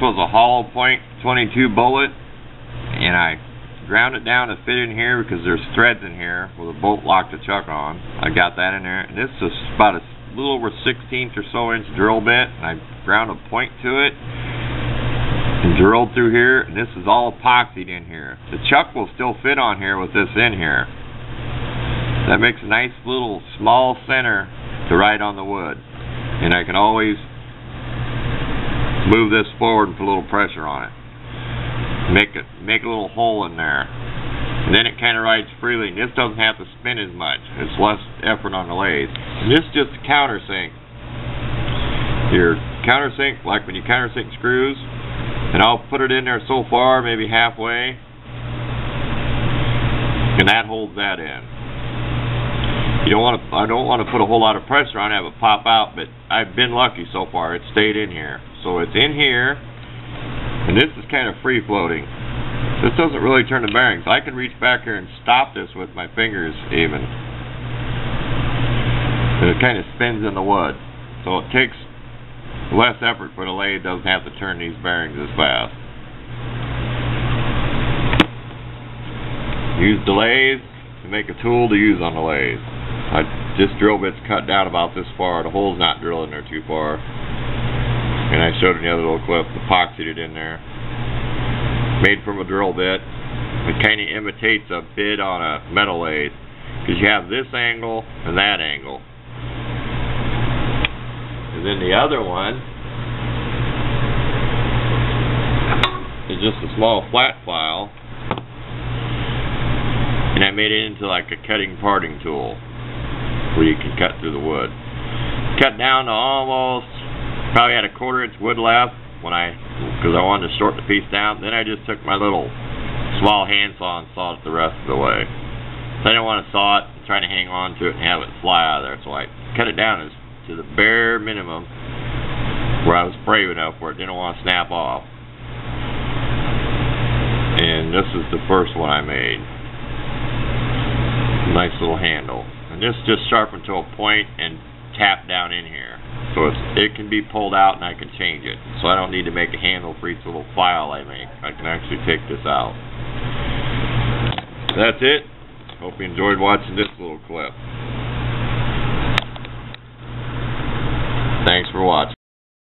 was a hollow point 22 bullet, and I ground it down to fit in here because there's threads in here with a bolt lock to chuck on. I got that in there, and this is about a little over 16th or so inch drill bit, and I ground a point to it and drilled through here, and this is all epoxied in here. The chuck will still fit on here with this in here. That makes a nice little small center to ride on the wood, and I can always move this forward and put a little pressure on it. Make a little hole in there, and then it kind of rides freely, and this doesn't have to spin as much. It's less effort on the lathe. And this is just a countersink. Your countersink, like when you countersink screws, and I'll put it in there so far, maybe halfway, and that holds that in. I don't want to put a whole lot of pressure on it, have it pop out, but I've been lucky so far. It stayed in here. So it's in here, and this is kind of free floating. This doesn't really turn the bearings. I can reach back here and stop this with my fingers even. And it kind of spins in the wood. So it takes less effort for the lathe. Doesn't have to turn these bearings as fast. Use the lathe to make a tool to use on the lathe. This drill bit's cut down about this far. The hole's not drilled in there too far. And I showed in the other little clip, epoxied it in there. Made from a drill bit. It kind of imitates a bit on a metal lathe, because you have this angle and that angle. And then the other one is just a small flat file, and I made it into like a cutting parting tool where you can cut through the wood. Cut down to almost, probably had a 1/4 inch wood left because I wanted to short the piece down. Then I just took my little small handsaw and sawed it the rest of the way. So I didn't want to saw it and try to hang on to it and have it fly out of there, so I cut it down to the bare minimum where I was brave enough where it didn't want to snap off. And this is the first one I made. Nice little handle. And this just sharpened to a point and tapped down in here. So it can be pulled out and I can change it. So I don't need to make a handle for each little file I make. I can actually take this out. That's it. Hope you enjoyed watching this little clip. Thanks for watching.